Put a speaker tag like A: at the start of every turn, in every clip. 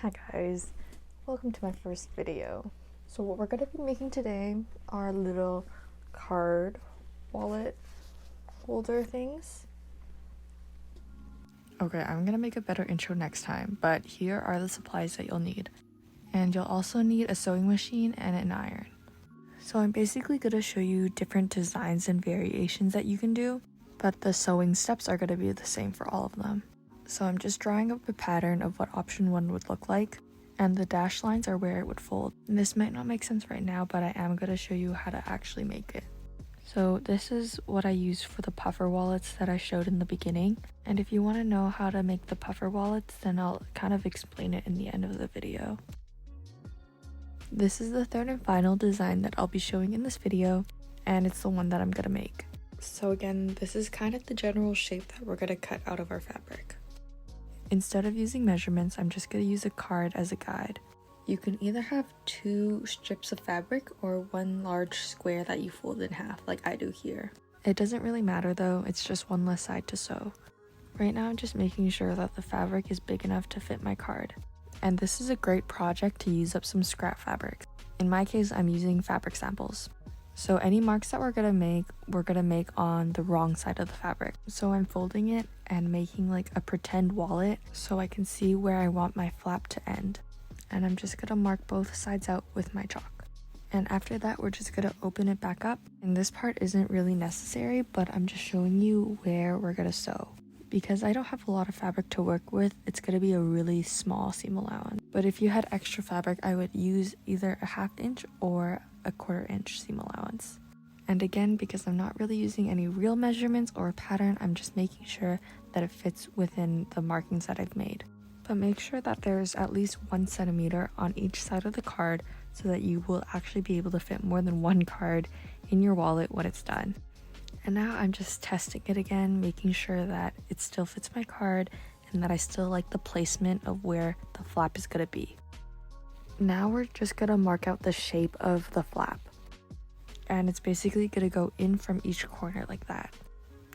A: Hi guys, welcome to my first video. So what we're going to be making today are little card wallet holder things. Okay, I'm going to make a better intro next time, but here are the supplies that you'll need. And you'll also need a sewing machine and an iron. So I'm basically going to show you different designs and variations that you can do, but the sewing steps are going to be the same for all of them. So I'm just drawing up a pattern of what option 1 would look like, and the dashed lines are where it would fold. And this might not make sense right now, but I am going to show you how to actually make it. So this is what I use for the puffer wallets that I showed in the beginning, and if you want to know how to make the puffer wallets, then I'll kind of explain it in the end of the video. This is the third and final design that I'll be showing in this video, and it's the one that I'm going to make. So again, this is kind of the general shape that we're going to cut out of our fabric. Instead of using measurements, I'm just going to use a card as a guide. You can either have 2 strips of fabric or 1 large square that you fold in half like I do here. It doesn't really matter though, it's just one less side to sew. Right now I'm just making sure that the fabric is big enough to fit my card. And this is a great project to use up some scrap fabric. In my case, I'm using fabric samples. So any marks that we're gonna make on the wrong side of the fabric. So I'm folding it and making like a pretend wallet so I can see where I want my flap to end. And I'm just gonna mark both sides out with my chalk. And after that, we're just gonna open it back up. And this part isn't really necessary, but I'm just showing you where we're gonna sew. Because I don't have a lot of fabric to work with, it's gonna be a really small seam allowance. But if you had extra fabric, I would use either a 1/2 inch or a 1/4 inch seam allowance. And again, because I'm not really using any real measurements or a pattern, I'm just making sure that it fits within the markings that I've made. But make sure that there's at least 1 centimeter on each side of the card so that you will actually be able to fit more than 1 card in your wallet when it's done. And now I'm just testing it again, making sure that it still fits my card and that I still like the placement of where the flap is gonna be. Now we're just gonna mark out the shape of the flap. And it's basically gonna go in from each corner like that.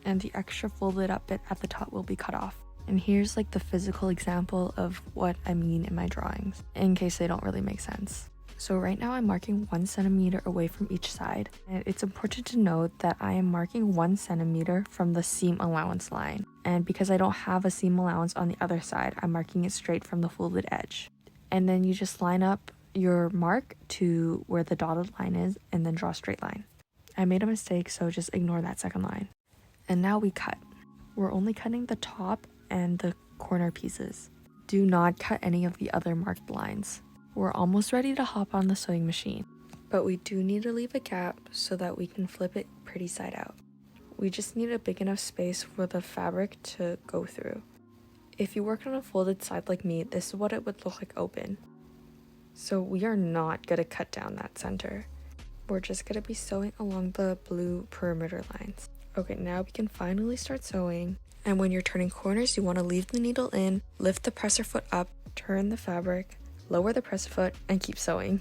A: And the extra folded up bit at the top will be cut off. And here's like the physical example of what I mean in my drawings, in case they don't really make sense. So right now I'm marking 1 centimeter away from each side, and it's important to note that I am marking 1 centimeter from the seam allowance line. And because I don't have a seam allowance on the other side, I'm marking it straight from the folded edge. And then you just line up your mark to where the dotted line is and then draw a straight line. I made a mistake, so just ignore that second line. And now we cut. We're only cutting the top and the corner pieces. Do not cut any of the other marked lines. We're almost ready to hop on the sewing machine, but we do need to leave a gap so that we can flip it pretty side out. We just need a big enough space for the fabric to go through. If you work on a folded side like me, this is what it would look like open. So we are not gonna cut down that center. We're just gonna be sewing along the blue perimeter lines. Okay, now we can finally start sewing. And when you're turning corners, you want to leave the needle in, lift the presser foot up, turn the fabric, lower the presser foot, and keep sewing.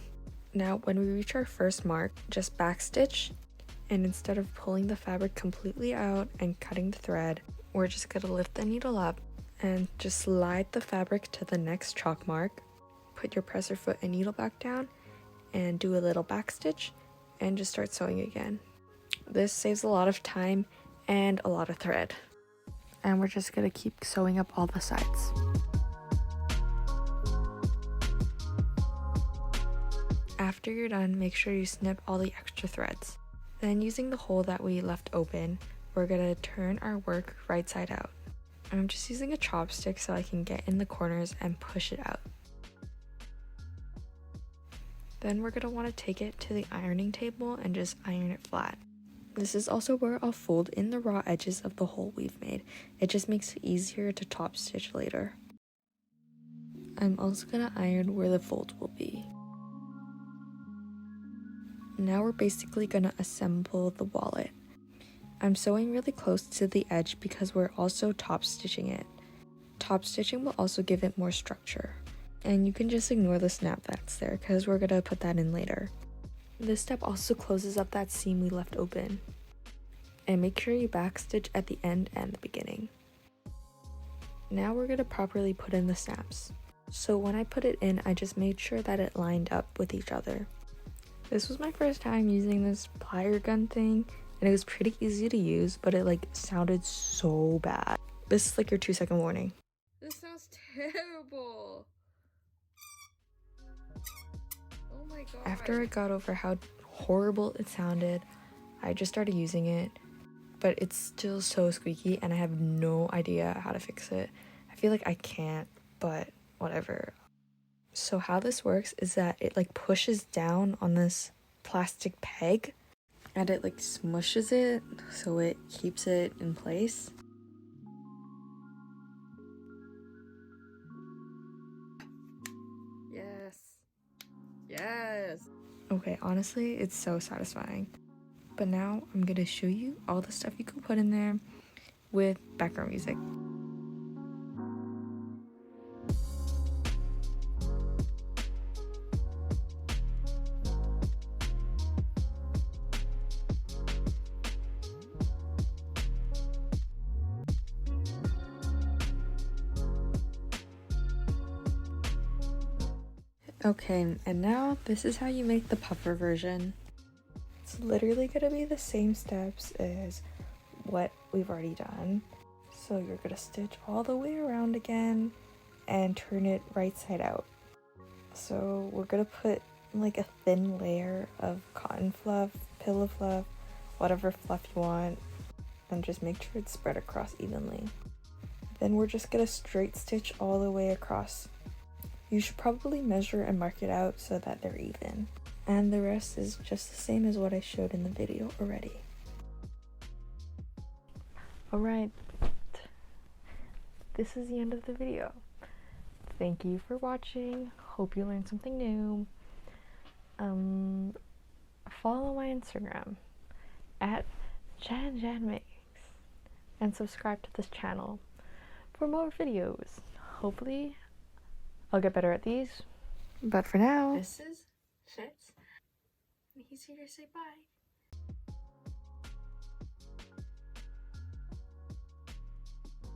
A: Now when we reach our first mark, just backstitch, and instead of pulling the fabric completely out and cutting the thread, we're just gonna lift the needle up and just slide the fabric to the next chalk mark, put your presser foot and needle back down, and do a little backstitch, and just start sewing again. This saves a lot of time and a lot of thread. And we're just gonna keep sewing up all the sides. After you're done, make sure you snip all the extra threads. Then using the hole that we left open, we're gonna turn our work right side out. I'm just using a chopstick so I can get in the corners and push it out. Then we're gonna wanna take it to the ironing table and just iron it flat. This is also where I'll fold in the raw edges of the hole we've made. It just makes it easier to top stitch later. I'm also gonna iron where the fold will be. Now we're basically gonna assemble the wallet. I'm sewing really close to the edge because we're also top stitching it. Top stitching will also give it more structure. And you can just ignore the snap that's there because we're gonna put that in later. This step also closes up that seam we left open. And make sure you backstitch at the end and the beginning. Now we're gonna properly put in the snaps. So when I put it in, I just made sure that it lined up with each other. This was my first time using this plier gun thing, and it was pretty easy to use, but it like sounded so bad. This is like your 2-second warning.
B: This sounds terrible. Oh my god.
A: After I got over how horrible it sounded, I just started using it, but it's still so squeaky and I have no idea how to fix it. I feel like I can't, but whatever. So how this works is that it like pushes down on this plastic peg and it like smushes it so it keeps it in place.
B: Yes. Yes.
A: Okay, honestly, it's so satisfying. But now I'm gonna show you all the stuff you can put in there with background music. Okay, and now this is how you make the puffer version. It's literally gonna be the same steps as what we've already done. So you're gonna stitch all the way around again and turn it right side out. So we're gonna put like a thin layer of cotton fluff, pillow fluff, whatever fluff you want, and just make sure it's spread across evenly. Then we're just gonna straight stitch all the way across. You should probably measure and mark it out so that they're even. And the rest is just the same as what I showed in the video already. Alright, this is the end of the video. Thank you for watching. Hope you learned something new. Follow my Instagram at JanJanMakes and subscribe to this channel for more videos. Hopefully I'll get better at these. But for now,
B: This is Fitz. And he's here to say bye.